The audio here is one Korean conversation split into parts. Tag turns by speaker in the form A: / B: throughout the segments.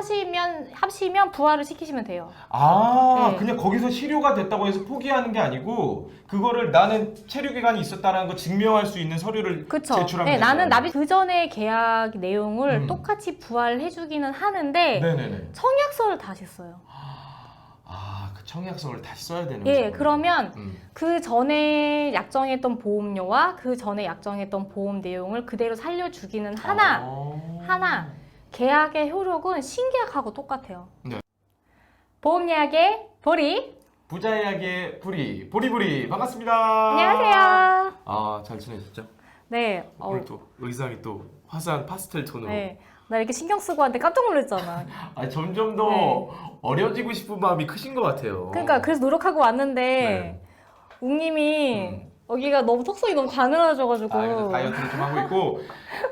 A: 하시면 부활을 시키시면 돼요.
B: 아,
A: 네.
B: 그냥 거기서 실효가 됐다고 해서 포기하는 게 아니고 그거를 나는 체류 기간이 있었다라는 거 증명할 수 있는 서류를
A: 그쵸.
B: 제출하면
A: 네,
B: 되죠.
A: 나는 납입 그 전에 계약 내용을
B: 음.
A: 똑같이 부활해주기는 하는데
B: 네네네.
A: 청약서를 다시 써요.
B: 아, 그 청약서를 다시 써야 되는
A: 예,
B: 거죠.
A: 그러면 그 전에 약정했던 보험료와 그 전에 약정했던 보험 내용을 그대로 살려주기는 하나 계약의 효력은 신계약하고 똑같아요.
B: 네.
A: 보험 예약의 보리.
B: 부자 이야기의 보리보리 반갑습니다.
A: 안녕하세요.
B: 아, 잘 지내셨죠?
A: 네.
B: 오늘 또 의상이 또 화사한 파스텔 톤으로.
A: 네. 나 이렇게 신경 쓰고 왔는데 깜짝 놀랐잖아.
B: 아, 점점 더
A: 네.
B: 어려지고 싶은 마음이 크신 것 같아요.
A: 그러니까 그래서 노력하고 왔는데
B: 네.
A: 웅님이 여기가 너무 턱선이 너무 가늘어져가지고.
B: 아, 그래서 다이어트를 좀 하고 있고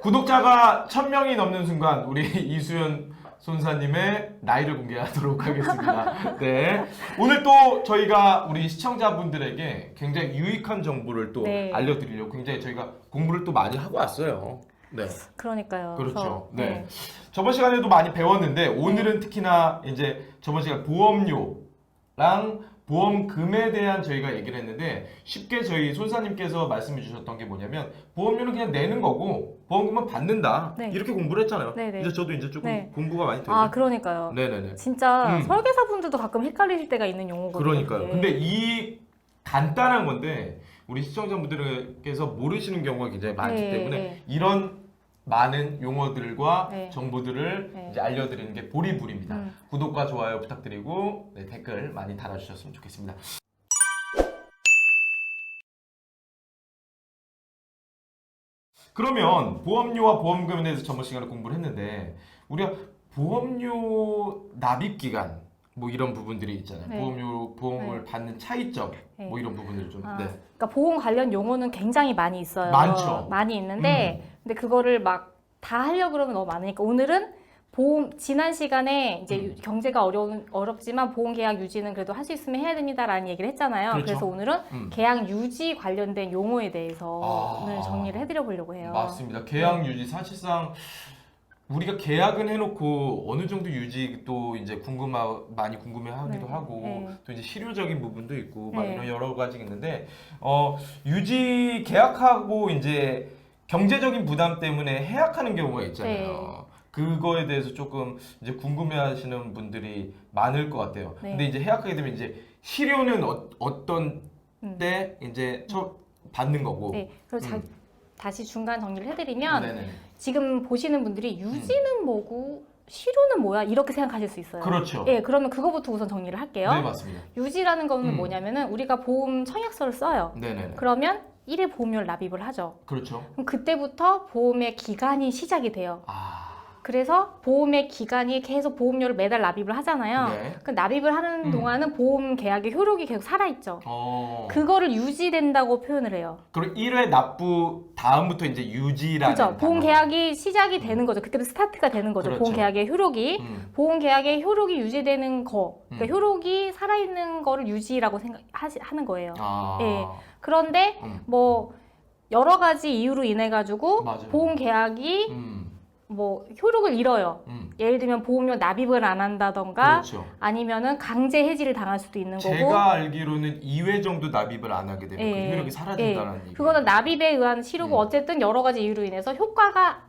B: 구독자가 1000명이 넘는 순간 우리 이수연 손사님의 나이를 공개하도록 하겠습니다. 네. 오늘 또 저희가 우리 시청자분들에게 굉장히 유익한 정보를 또
A: 네.
B: 알려드리려고 굉장히 저희가 공부를 또 많이 하고 왔어요. 네.
A: 그러니까요.
B: 그렇죠.
A: 그래서,
B: 네. 저번 시간에도 많이 배웠는데 오늘은 특히나 이제 저번 시간 보험료랑 보험금에 대한 저희가 얘기를 했는데 쉽게 저희 손사님께서 말씀해 주셨던 게 뭐냐면 보험료는 그냥 내는 거고 보험금은 받는다.
A: 네.
B: 이렇게 공부를 했잖아요.
A: 네네.
B: 이제 저도 이제 조금
A: 네.
B: 공부가 많이 되죠.
A: 아, 그러니까요.
B: 네네네.
A: 진짜 설계사분들도 가끔 헷갈리실 때가 있는 용어거든요.
B: 그러니까요.
A: 이게.
B: 근데 이 간단한 건데 우리 시청자분들께서 모르시는 경우가 굉장히 많기
A: 네,
B: 때문에
A: 네.
B: 이런 많은 용어들과
A: 네.
B: 정보들을
A: 네.
B: 이제 알려드리는 게 보리불입니다.
A: 음.
B: 구독과 좋아요 부탁드리고 네, 댓글 많이 달아주셨으면 좋겠습니다. 그러면 보험료와 보험금에 대해서 저번 시간에 공부를 했는데 우리가 보험료 납입 기간 뭐 이런 부분들이 있잖아요.
A: 네.
B: 보험을
A: 네.
B: 받는 차이점
A: 네.
B: 뭐 이런 부분들을 좀
A: 아,
B: 네.
A: 그러니까 보험 관련 용어는 굉장히 많이 있어요.
B: 많죠.
A: 많이 있는데, 근데 그거를 막 다 하려고 그러면 너무 많으니까 오늘은 지난 시간에 이제 경제가 어렵지만 보험 계약 유지는 그래도 할 수 있으면 해야 됩니다라는 얘기를 했잖아요.
B: 그렇죠.
A: 그래서 오늘은 계약 유지 관련된 용어에 대해서 오늘 정리를 해드려 보려고 해요.
B: 맞습니다. 계약 유지 사실상 우리가 계약은 해놓고 어느 정도 유지 또 이제 많이 궁금해하기도
A: 네.
B: 하고
A: 네.
B: 또 이제 실효적인 부분도 있고 막
A: 네.
B: 이런 여러 가지 있는데 유지 계약하고 이제 경제적인 부담 때문에 해약하는 경우가 있잖아요.
A: 네.
B: 그거에 대해서 조금 이제 궁금해하시는 분들이 많을 것 같아요.
A: 네.
B: 근데 이제 해약하게 되면 이제 실효는 어떤 때 이제 받는 거고.
A: 네. 그리고 다시 중간 정리를 해드리면
B: 네네.
A: 지금 보시는 분들이 유지는 뭐고 실효는 뭐야 이렇게 생각하실 수 있어요.
B: 그렇죠.
A: 예, 그러면 그거부터 우선 정리를 할게요.
B: 네, 맞습니다.
A: 유지라는 거는 뭐냐면은 우리가 보험 청약서를 써요.
B: 네네네.
A: 그러면 1회 보험료를 납입을 하죠.
B: 그렇죠.
A: 그럼 그때부터 보험의 기간이 시작이 돼요.
B: 아,
A: 그래서 보험의 기간이 계속 보험료를 매달 납입을 하잖아요.
B: 네.
A: 그 납입을 하는 동안은 보험 계약의 효력이 계속 살아있죠. 그거를 유지된다고 표현을 해요.
B: 그럼 1회 납부 다음부터 이제 유지라는
A: 그죠? 보험
B: 단어.
A: 계약이 시작이 되는 거죠. 그때부터 스타트가 되는 거죠.
B: 그렇죠.
A: 보험 계약의 효력이. 보험 계약의 효력이 유지되는 거. 그러니까 효력이 살아있는 거를 유지라고 하는 거예요.
B: 아,
A: 예. 그런데 뭐 여러 가지 이유로 인해 가지고
B: 맞아요.
A: 보험 계약이 뭐 효력을 잃어요. 예를 들면 보험료 납입을 안 한다던가
B: 그렇죠.
A: 아니면은 강제 해지를 당할 수도 있는 거고.
B: 제가 알기로는 2회 정도 납입을 안 하게 되면
A: 예,
B: 그 효력이 사라진다는 얘기.
A: 그거는 납입에 의한 실효고 어쨌든 여러 가지 이유로 인해서 효과가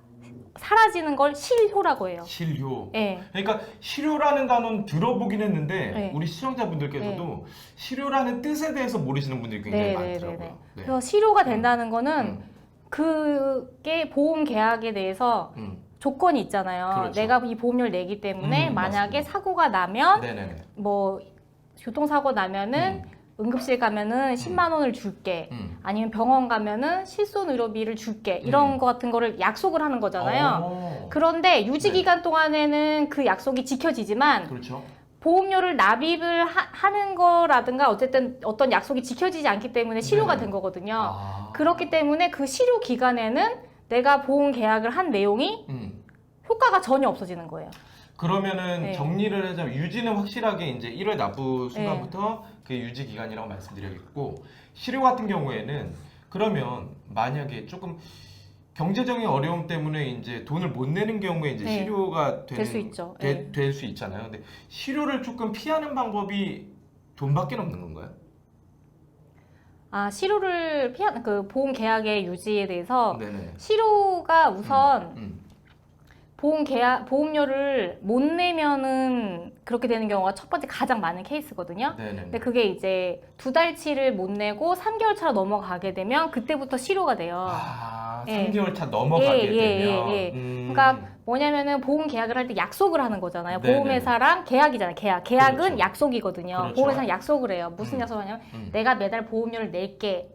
A: 사라지는 걸 실효라고 해요.
B: 실효.
A: 예.
B: 그러니까 실효라는 단어는 들어보긴 했는데
A: 네.
B: 우리 시청자분들께서도 실효라는 뜻에 대해서 모르시는 분들이 굉장히 많더라고요. 네.
A: 그래서 실효가 된다는 거는 그게 보험 계약에 대해서 조건이 있잖아요.
B: 그렇죠.
A: 내가 이 보험료를 내기 때문에 만약에
B: 맞습니다.
A: 사고가 나면
B: 네네네.
A: 뭐 교통사고 나면은 응급실 가면은 10만 원을 줄게. 아니면 병원 가면은 실손 의료비를 줄게. 이런 거 같은 거를 약속을 하는 거잖아요. 그런데 유지 기간 동안에는 그 약속이 지켜지지만
B: 그렇죠.
A: 보험료를 납입을 하는 거라든가 어쨌든 어떤 약속이 지켜지지 않기 때문에 실효가 된 거거든요. 그렇기 때문에 그 실효 기간에는 내가 보험 계약을 한 내용이 효과가 전혀 없어지는 거예요.
B: 그러면은
A: 네.
B: 정리를 하자면 유지는 확실하게 이제 1회 납부 순간부터 그 유지 기간이라고 말씀드려야겠고 실효 같은 경우에는 그러면 만약에 조금 경제적인 어려움 때문에 이제 돈을 못 내는 경우에 이제
A: 네.
B: 실효가
A: 될 수 있죠.
B: 될 수 있잖아요. 근데 실효를 조금 피하는 방법이 돈밖에 없는 건가요?
A: 아, 실효를 피한 그 보험 계약의 유지에 대해서
B: 네네.
A: 실효가 우선
B: 음.
A: 보험료를 못 내면은 그렇게 되는 경우가 첫 번째 가장 많은 케이스거든요.
B: 네네.
A: 근데 그게 이제 2달치를 못 내고 3개월 차로 넘어가게 되면 그때부터 실효가 돼요.
B: 아,
A: 예.
B: 3개월 차 넘어가게 되면.
A: 예. 그러니까 뭐냐면은 보험 계약을 할 때 약속을 하는 거잖아요.
B: 네네네.
A: 보험회사랑 계약이잖아요. 계약은
B: 그렇죠.
A: 약속이거든요.
B: 그렇죠.
A: 보험회사랑 약속을 해요. 무슨
B: 음.
A: 약속을 하냐면
B: 음.
A: 내가 매달 보험료를 낼게.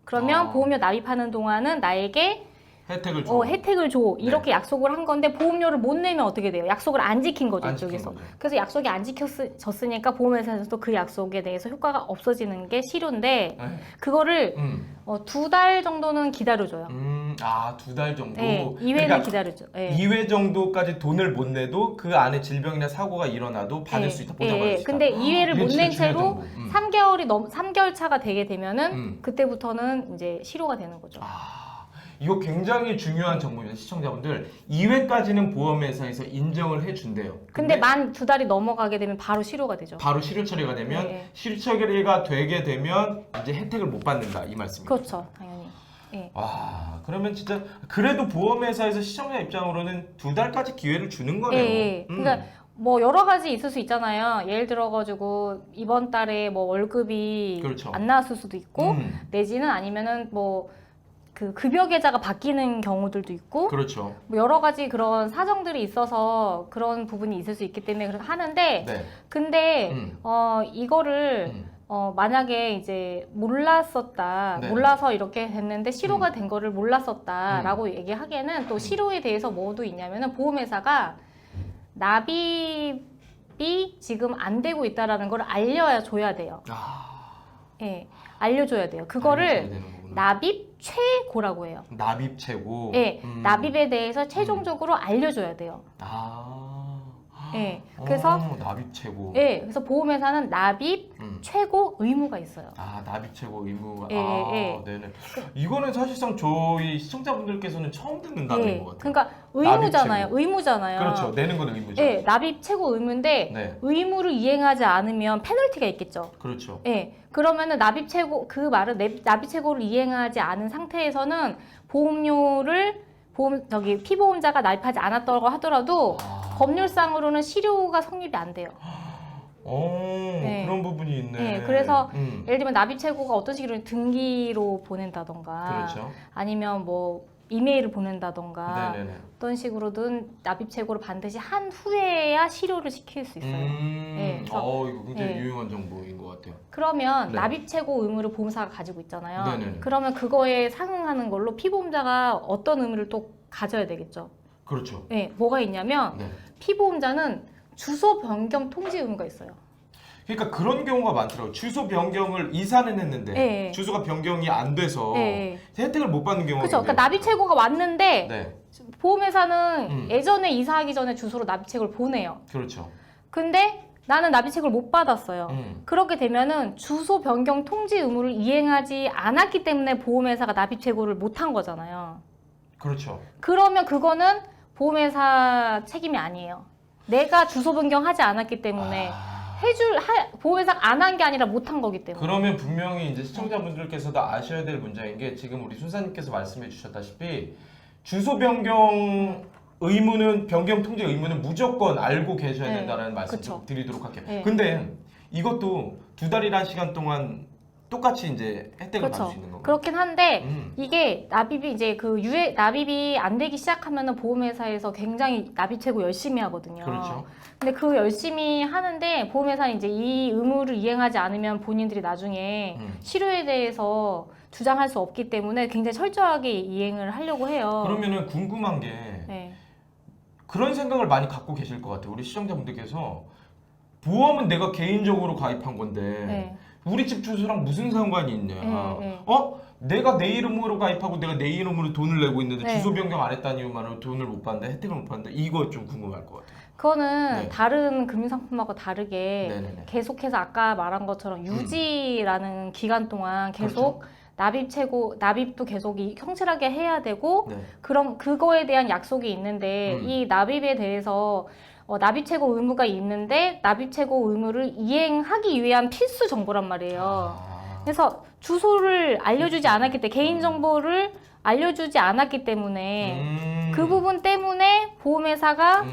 A: 그러면
B: 아.
A: 보험료 납입하는 동안은 나에게
B: 혜택을 줘.
A: 혜택을 줘. 이렇게 약속을 한 건데 보험료를 못 내면 어떻게 돼요? 약속을 안 지킨 거죠,
B: 안 지킨
A: 이쪽에서.
B: 거죠.
A: 그래서 약속이 안 지켜졌으니까 보험회사에서도 그 약속에 대해서 효과가 없어지는 게 실효인데
B: 네.
A: 그거를 2달 정도는 기다려줘요.
B: 아, 2달 정도.
A: 네, 2회는
B: 그러니까
A: 기다려줘. 네.
B: 2회 정도까지 돈을 못 내도 그 안에 질병이나 사고가 일어나도 받을 수 있다. 보장받을 수 있다.
A: 근데 2회를
B: 이게
A: 못
B: 진짜
A: 낸
B: 중요한
A: 채로
B: 정보.
A: 3개월 차가 되게 되면은 그때부터는 이제 실효가 되는 거죠.
B: 이거 굉장히 중요한 정보입니다. 시청자분들. 2회까지는 보험회사에서 인정을 해준대요.
A: 근데 만 2달이 넘어가게 되면 바로 실효가 되죠.
B: 바로 실효 처리가 되면
A: 네.
B: 실효 처리가 되게 되면 이제 혜택을 못 받는다 이 말씀이죠.
A: 그렇죠, 당연히. 네.
B: 와, 그러면 진짜 그래도 보험회사에서 시청자 입장으로는 2달까지 기회를 주는 거네요.
A: 그러니까 뭐 여러 가지 있을 수 있잖아요. 예를 들어가지고 이번 달에 뭐 월급이
B: 그렇죠.
A: 안 나왔을 수도 있고 내지는 아니면은 뭐 그 급여 계좌가 바뀌는 경우들도 있고
B: 그렇죠.
A: 뭐 여러 가지 그런 사정들이 있어서 그런 부분이 있을 수 있기 때문에 그렇게 하는데
B: 네.
A: 근데 이거를 만약에 이제 몰랐었다,
B: 네네.
A: 몰라서 이렇게 됐는데 실효가 된 거를 몰랐었다라고 얘기하기에는 또 실효에 대해서 뭐도 있냐면은 보험회사가 납입이 지금 안 되고 있다라는 걸 알려줘야 돼요. 예, 알려줘야 돼요. 그거를 납입 최고라고 해요.
B: 납입 최고.
A: 예, 납입에 대해서 최종적으로 알려줘야 돼요. 예, 그래서
B: 납입 최고.
A: 예, 그래서 보험회사는 납입 최고 의무가 있어요.
B: 납입 최고 의무가.
A: 예.
B: 네네. 이거는 사실상 저희 시청자분들께서는 처음 듣는 단어인 것 같아요.
A: 그러니까 의무잖아요. 의무잖아요.
B: 그렇죠. 내는 건 의무죠.
A: 예, 납입 최고 의무인데
B: 네.
A: 의무를 이행하지 않으면 페널티가 있겠죠.
B: 그렇죠.
A: 예, 그러면은 납입 최고 그 말은 납입 최고를 이행하지 않은 상태에서는 보험료를 피보험자가 납입하지 않았다고 하더라도 법률상으로는 실효가 성립이 안 돼요.
B: 그런 부분이 있네.
A: 네, 그래서 예를 들면 납입 최고가 어떤 식으로 등기로 보낸다던가
B: 그렇죠.
A: 아니면 뭐 이메일을 보낸다던가
B: 네네네.
A: 어떤 식으로든 납입 최고를 반드시 한 후에야 실효를 시킬 수 있어요. 네, 그래서
B: 이거 굉장히 유용한 정보인 것 같아요.
A: 그러면
B: 네.
A: 납입 최고 의무를 보험사가 가지고 있잖아요.
B: 네네네.
A: 그러면 그거에 상응하는 걸로 피보험자가 어떤 의무를 또 가져야 되겠죠.
B: 그렇죠.
A: 네, 뭐가 있냐면
B: 네.
A: 피보험자는 주소 변경 통지 의무가 있어요.
B: 그러니까 그런 경우가 많더라고요. 주소 변경을 이사는 했는데
A: 네.
B: 주소가 변경이 안 돼서
A: 네.
B: 혜택을 못 받는 경우가
A: 그렇죠. 그러니까 납입 최고가 왔는데
B: 네.
A: 보험회사는 예전에 이사하기 전에 주소로 납입 최고를 보내요.
B: 그렇죠.
A: 근데 나는 납입 최고를 못 받았어요. 그렇게 되면은 주소 변경 통지 의무를 이행하지 않았기 때문에 보험회사가 납입 최고를 못 한 거잖아요.
B: 그렇죠.
A: 그러면 그거는 보험회사 책임이 아니에요. 내가 주소 변경하지 않았기 때문에 보험회사가 안 한 게 아니라 못 한 거기 때문에.
B: 그러면 분명히 이제 시청자분들께서도 아셔야 될 문제인 게 지금 우리 순사님께서 말씀해 주셨다시피 주소 변경 의무는 변경 통지 의무는 무조건 알고 계셔야
A: 네,
B: 된다는 말씀
A: 그쵸.
B: 드리도록 할게요.
A: 네.
B: 근데 이것도 2달이라는 시간 동안 똑같이 이제 혜택을 받을
A: 그렇죠.
B: 수 있는 건가요?
A: 그렇긴 한데 이게 납입이 이제 납입이 안 되기 시작하면은 보험회사에서 굉장히 납입 최고 열심히 하거든요.
B: 그렇죠.
A: 근데 그 열심히 하는데 보험회사는 이제 이 의무를 이행하지 않으면 본인들이 나중에 실효에 대해서 주장할 수 없기 때문에 굉장히 철저하게 이행을 하려고 해요.
B: 그러면은 궁금한 게
A: 네.
B: 그런 생각을 많이 갖고 계실 것 같아요. 우리 시청자분들께서 보험은 내가 개인적으로 가입한 건데
A: 네.
B: 우리 집 주소랑 무슨 상관이 있냐?
A: 네.
B: 내가 내 이름으로 가입하고 내가 내 이름으로 돈을 내고 있는데
A: 네.
B: 주소 변경 안 했다는 이유만으로 돈을 못 받는다, 혜택을 못 받는다. 이거 좀 궁금할 것 같아요.
A: 그거는
B: 네.
A: 다른 금융상품하고 다르게
B: 네네네.
A: 계속해서 아까 말한 것처럼 유지라는 기간 동안 계속
B: 그렇죠.
A: 납입도 계속 성실하게 해야 되고
B: 네.
A: 그럼 그거에 대한 약속이 있는데 이 납입에 대해서 납입 최고 의무가 있는데 납입 최고 의무를 이행하기 위한 필수 정보란 말이에요. 그래서 주소를 알려주지 않았기 때문에 개인 정보를 알려주지 않았기 때문에 그 부분 때문에 보험회사가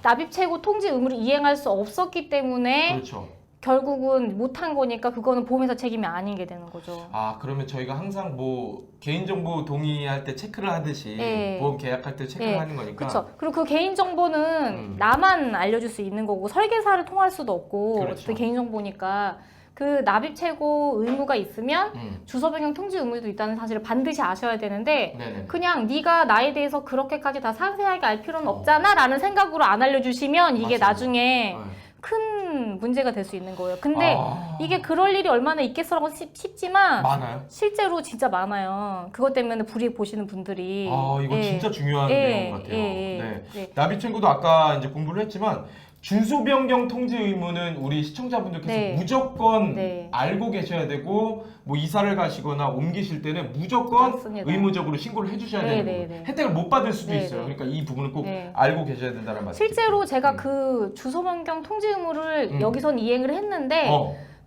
A: 납입 최고 통지 의무를 이행할 수 없었기 때문에
B: 그렇죠.
A: 결국은 못한 거니까 그거는 보험회사 책임이 아닌 게 되는 거죠.
B: 아, 그러면 저희가 항상 뭐 개인정보 동의할 때 체크를 하듯이
A: 네.
B: 보험 계약할 때 체크를
A: 네.
B: 하는 거니까.
A: 그렇죠. 그리고 그 개인 정보는 나만 알려줄 수 있는 거고 설계사를 통할 수도 없고
B: 그렇죠.
A: 어쨌든 개인 정보니까 그 납입 최고 의무가 있으면 주소 변경 통지 의무도 있다는 사실을 반드시 아셔야 되는데
B: 네네.
A: 그냥 네가 나에 대해서 그렇게까지 다 상세하게 알 필요는 없잖아 라는 생각으로 안 알려주시면 이게
B: 맞습니다.
A: 나중에
B: 네.
A: 큰 문제가 될 수 있는 거예요. 근데 이게 그럴 일이 얼마나 있겠어라고 싶지만
B: 많아요?
A: 실제로 진짜 많아요. 그것 때문에 불이익 보시는 분들이.
B: 이거 진짜 중요한 내용 같아요. 네.
A: 네.
B: 납입 청구도 아까 이제 공부를 했지만 주소 변경 통지 의무는 우리 시청자분들께서
A: 네.
B: 무조건
A: 네.
B: 알고 계셔야 되고 뭐 이사를 가시거나 옮기실 때는 무조건
A: 맞습니다.
B: 의무적으로 신고를 해주셔야
A: 네,
B: 되는
A: 네,
B: 거예요.
A: 네.
B: 혜택을 못 받을 수도
A: 네,
B: 있어요.
A: 네.
B: 그러니까 이 부분은 꼭
A: 네.
B: 알고 계셔야 된다는 말씀.
A: 실제로 제가 그 주소 변경 통지 의무를 여기선 이행을 했는데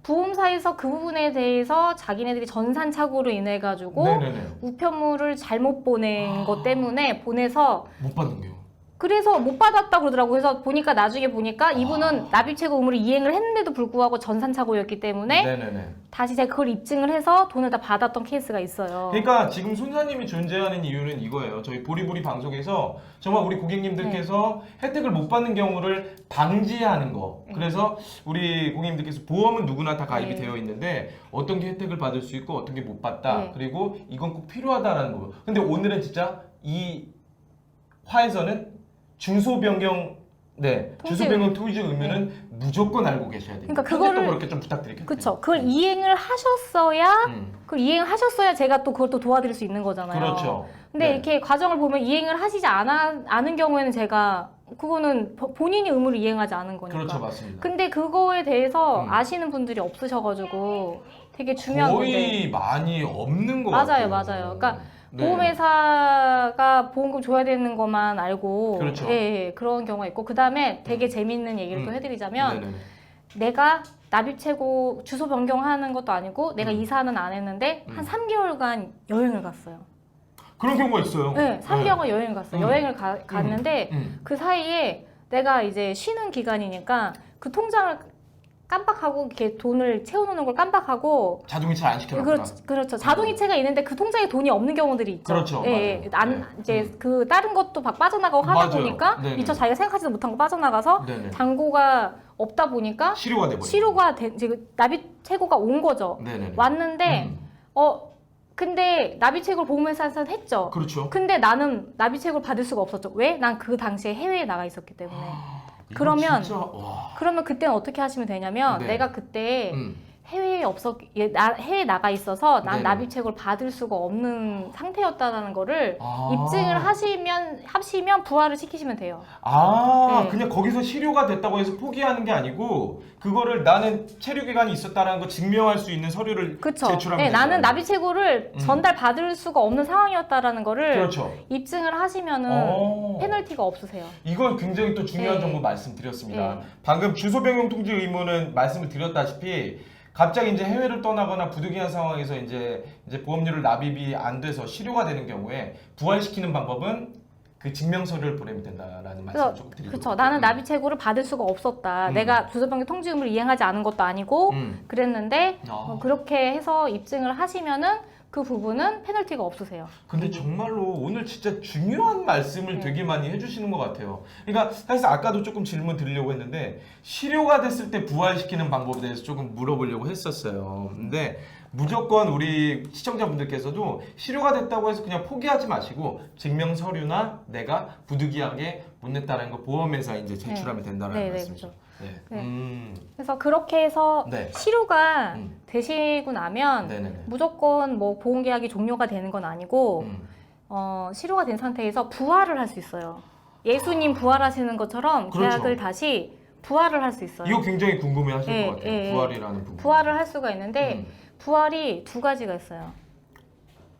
A: 보험사에서 그 부분에 대해서 자기네들이 전산 착오로 인해 가지고
B: 네네네.
A: 우편물을 잘못 보낸 것 때문에 보내서
B: 못 받는 게요.
A: 그래서 못 받았다고 그러더라고요. 그래서 보니까 나중에 보니까 이분은 납입 최고 의무를 이행을 했는데도 불구하고 전산 착오였기 때문에
B: 네네네.
A: 다시 제가 그걸 입증을 해서 돈을 다 받았던 케이스가 있어요.
B: 그러니까 지금 손사님이 존재하는 이유는 이거예요. 저희 보리보리 방송에서 정말 우리 고객님들께서 혜택을 못 받는 경우를 방지하는 거. 그래서 우리 고객님들께서 보험은 누구나 다 가입이 되어 있는데 어떤 게 혜택을 받을 수 있고 어떤 게 못 받다. 그리고 이건 꼭 필요하다라는 거. 근데 오늘은 진짜 이 화에서는 주소 변경 주소 변경 통지 의무는 무조건 알고 계셔야 됩니다.
A: 그러니까 그거를
B: 또 그렇게 좀 부탁드릴게요.
A: 그렇죠. 그걸 이행을 하셨어야 제가 또 그걸 또 도와드릴 수 있는 거잖아요.
B: 그렇죠.
A: 근데
B: 네.
A: 이렇게 과정을 보면 이행을 하시지 않은 경우에는 제가 그거는 본인이 의무를 이행하지 않은 거니까.
B: 그렇죠, 맞습니다.
A: 근데 그거에 대해서 아시는 분들이 없으셔가지고 되게 중요한 건데.
B: 거의 많이 없는 것
A: 맞아요,
B: 같아요.
A: 맞아요. 그러니까
B: 네.
A: 보험회사가 보험금 줘야 되는 것만 알고
B: 그렇죠.
A: 예, 그런 경우가 있고 그 다음에 되게 재밌는 얘기를 또 해드리자면
B: 네네네.
A: 내가 납입 최고 주소 변경하는 것도 아니고 내가 이사는 안 했는데 한 3개월간 여행을 갔어요.
B: 그런 경우가 있어요.
A: 네, 3개월간 여행을 갔어요. 여행을 갔는데
B: 음.
A: 그 사이에 내가 이제 쉬는 기간이니까 그 통장을 깜빡하고 이렇게 돈을 채워놓는 걸 깜빡하고
B: 자동이체 안 시켜놨구나.
A: 그렇죠. 자동이체가 있는데 그 통장에 돈이 없는 경우들이 있죠.
B: 그렇죠.
A: 예,
B: 맞아요.
A: 예. 이제 그 다른 것도 막 빠져나가고 하다
B: 맞아요.
A: 보니까
B: 네네.
A: 미처 자기가 생각하지도 못한 거 빠져나가서
B: 네네.
A: 잔고가 없다 보니까
B: 실효가 돼버려.
A: 지금 납입 최고가 온 거죠.
B: 네네.
A: 왔는데 근데 납입 최고를 보험회사에서 했죠.
B: 그렇죠.
A: 근데 나는 납입 최고를 받을 수가 없었죠. 왜? 난 그 당시에 해외에 나가 있었기 때문에.
B: 이거
A: 그러면
B: 진짜, 와.
A: 그러면 그때는 어떻게 하시면 되냐면
B: 네.
A: 내가 그때
B: 음.
A: 해외에 해외에 나가 있어서 난
B: 네네.
A: 납입 책을 받을 수가 없는 상태였다는 거를
B: 아.
A: 입증을 하시면 부활을 시키시면 돼요. 네.
B: 그냥 거기서 실효가 됐다고 해서 포기하는 게 아니고 그거를 나는 체류 기간이 있었다라는 거 증명할 수 있는 서류를
A: 그렇죠.
B: 제출하면
A: 네,
B: 되죠.
A: 나는 납입 최고를 전달 받을 수가 없는 상황이었다라는 거를
B: 그렇죠.
A: 입증을 하시면은 페널티가 없으세요.
B: 이건 굉장히 또 중요한
A: 네.
B: 정보 말씀드렸습니다.
A: 네.
B: 방금 주소 변경 통지 의무는 말씀을 드렸다시피 갑자기 이제 해외를 떠나거나 부득이한 상황에서 이제 보험료를 납입이 안 돼서 실효가 되는 경우에 부활시키는 방법은 그 증명서류를 보내면 된다라는 말씀을 조금 드리고.
A: 그렇죠. 나는 납입 최고를 받을 수가 없었다. 내가 주소 변경 통지 의무를 이행하지 않은 것도 아니고 그랬는데 그렇게 해서 입증을 하시면은 그 부분은 페널티가 없으세요.
B: 근데 정말로 오늘 진짜 중요한 말씀을 되게 많이 해주시는 것 같아요. 그러니까 사실 아까도 조금 질문 드리려고 했는데 실효가 됐을 때 부활시키는 방법에 대해서 조금 물어보려고 했었어요. 근데 무조건 우리 시청자분들께서도 실효가 됐다고 해서 그냥 포기하지 마시고 증명 서류나 내가 부득이하게 못 냈다는 거 보험회사에 이제 제출하면 된다는
A: 네,
B: 말씀이죠.
A: 그렇죠.
B: 네.
A: 네. 그래서 그렇게 해서
B: 네.
A: 실효가 되시고 나면
B: 네네네.
A: 무조건 뭐 보험계약이 종료가 되는 건 아니고 실효가 된 상태에서 부활을 할 수 있어요. 예수님 부활하시는 것처럼
B: 그렇죠.
A: 계약을 다시 부활을 할 수 있어요.
B: 이거 굉장히 궁금해하실
A: 네,
B: 것 같아요.
A: 네,
B: 부활이라는 부분.
A: 부활을 할 수가 있는데 부활이 두 가지가 있어요.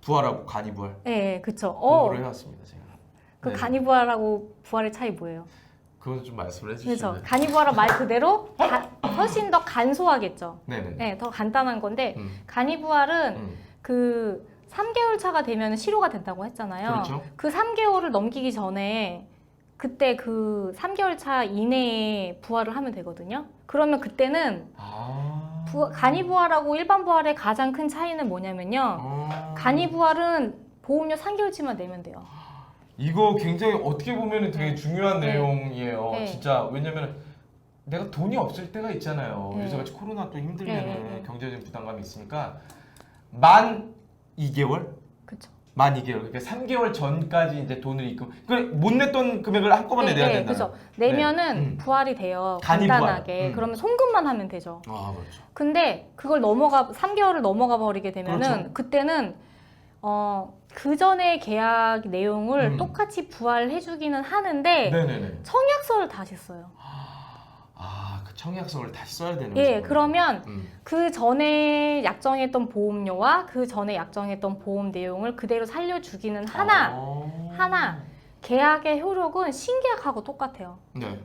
B: 부활하고 간이부활
A: 네, 그쵸.
B: 공부를 해왔습니다 제가.
A: 그
B: 네.
A: 간이부활하고 부활의 차이 뭐예요?
B: 그건 좀 말씀을
A: 그렇죠.
B: 해주시면.
A: 간이부활은 말 그대로 훨씬 더 간소하겠죠.
B: 네네.
A: 네, 더 간단한 건데
B: 음.
A: 간이부활은
B: 음.
A: 그 3개월 차가 되면 시료가 된다고 했잖아요.
B: 그렇죠.
A: 그 3개월을 넘기기 전에 그때 그 3개월 차 이내에 부활을 하면 되거든요. 그러면 그때는 간이부활하고 일반 부활의 가장 큰 차이는 뭐냐면요. 간이부활은 보험료 3개월치만 내면 돼요.
B: 이거 굉장히 어떻게 보면 되게 중요한
A: 네.
B: 내용이에요.
A: 네.
B: 진짜 왜냐면 내가 돈이 없을 때가 있잖아요.
A: 네.
B: 요새같이 코로나 또 힘들면은
A: 네.
B: 경제적인 부담감이 있으니까 만 2개월?
A: 그렇죠.
B: 만 2개월. 그러니까 3개월 전까지 이제 돈을 입금. 못 냈던 금액을 한꺼번에 내야 된다.
A: 그렇죠. 내면은
B: 네.
A: 부활이 돼요.
B: 간이부활.
A: 간단하게. 그러면 송금만 하면 되죠.
B: 아, 그렇죠.
A: 근데 그걸 3개월을 넘어가 버리게 되면은
B: 그렇죠.
A: 그때는 그 전에 계약 내용을
B: 음.
A: 똑같이 부활해주기는 하는데
B: 네네네.
A: 청약서를 다시 써요.
B: 아, 그 청약서를 다시 써야 되는
A: 예,
B: 거죠.
A: 그러면 그 전에 약정했던 보험료와 그 전에 약정했던 보험 내용을 그대로 살려주기는 하나 계약의 효력은 신계약하고 똑같아요.
B: 네.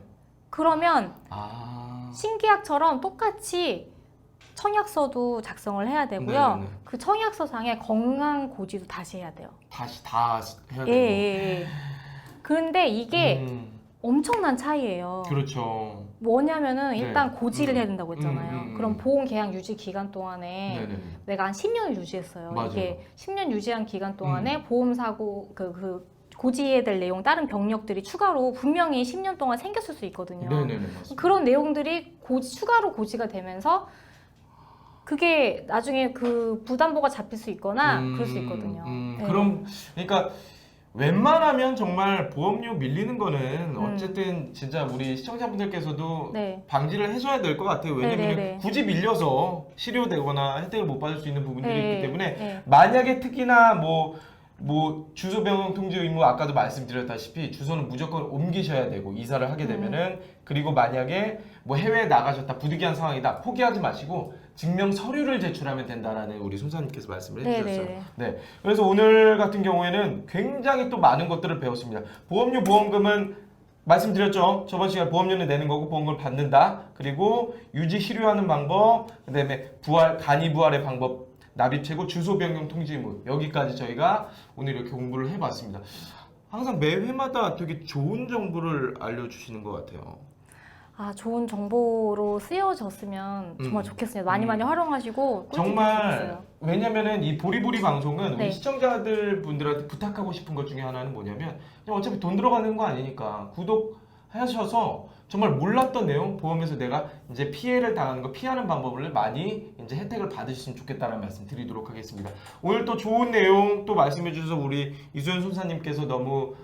A: 그러면
B: 아.
A: 신계약처럼 똑같이 청약서도 작성을 해야 되고요.
B: 네네네.
A: 그 청약서상에 건강 고지도 다시 해야 돼요.
B: 다시 다 해야 되고.
A: 예. 그런데 이게 엄청난 차이예요.
B: 그렇죠.
A: 뭐냐면은 일단
B: 네.
A: 고지를 해야 된다고 했잖아요. 그럼 보험 계약 유지 기간 동안에
B: 네네.
A: 내가 한 10년을 유지했어요.
B: 맞아요.
A: 이게 10년 유지한 기간 동안에 보험 사고 그 고지해야 될 내용 다른 병력들이 추가로 분명히 10년 동안 생겼을 수 있거든요.
B: 네네네. 맞습니다.
A: 그런 내용들이 추가로 고지가 되면서 그게 나중에 그 부담보가 잡힐 수 있거나 그럴 수 있거든요. 네.
B: 그럼 그러니까 웬만하면 정말 보험료 밀리는 거는 어쨌든 진짜 우리 시청자분들께서도
A: 네.
B: 방지를 해줘야 될 것 같아요. 왜냐면
A: 네네네.
B: 굳이 밀려서 실효되거나 혜택을 못 받을 수 있는 부분들이
A: 네.
B: 있기 때문에
A: 네.
B: 만약에 특히나 뭐 주소 변경 통지 의무 아까도 말씀드렸다시피 주소는 무조건 옮기셔야 되고 이사를 하게 되면은 그리고 만약에 뭐 해외에 나가셨다 부득이한 상황이다 포기하지 마시고 증명 서류를 제출하면 된다라는 우리 손사님께서 말씀을 해주셨어요.
A: 네네.
B: 네, 그래서 오늘 같은 경우에는 굉장히 또 많은 것들을 배웠습니다. 보험료 보험금은 말씀드렸죠. 저번 시간에 보험료는 내는 거고 보험금을 받는다. 그리고 유지 실효하는 방법, 그다음에 간이부활의 방법. 납입 최고 주소 변경 통지 의무 여기까지 저희가 오늘 이렇게 공부를 해봤습니다. 항상 매 회마다 되게 좋은 정보를 알려주시는 것 같아요.
A: 좋은 정보로 쓰여졌으면 정말 좋겠습니다. 많이 활용하시고 꿀팁
B: 정말
A: 드리겠어요.
B: 왜냐면은 이 보리보리 방송은
A: 네.
B: 우리 시청자들 분들한테 부탁하고 싶은 것 중에 하나는 뭐냐면 그냥 어차피 돈 들어가는 거 아니니까 구독하셔서 정말 몰랐던 내용 보험에서 내가 이제 피해를 당하는 거 피하는 방법을 많이 이제 혜택을 받으셨으면 좋겠다는 말씀 드리도록 하겠습니다. 오늘 또 좋은 내용 또 말씀해 주셔서 우리 이수연 손사님께서 너무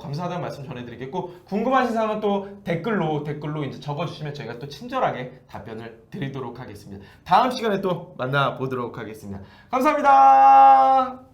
B: 감사하다는 말씀 전해드리겠고 궁금하신 사항은 또 댓글로 이제 적어주시면 저희가 또 친절하게 답변을 드리도록 하겠습니다. 다음 시간에 또 만나보도록 하겠습니다. 감사합니다.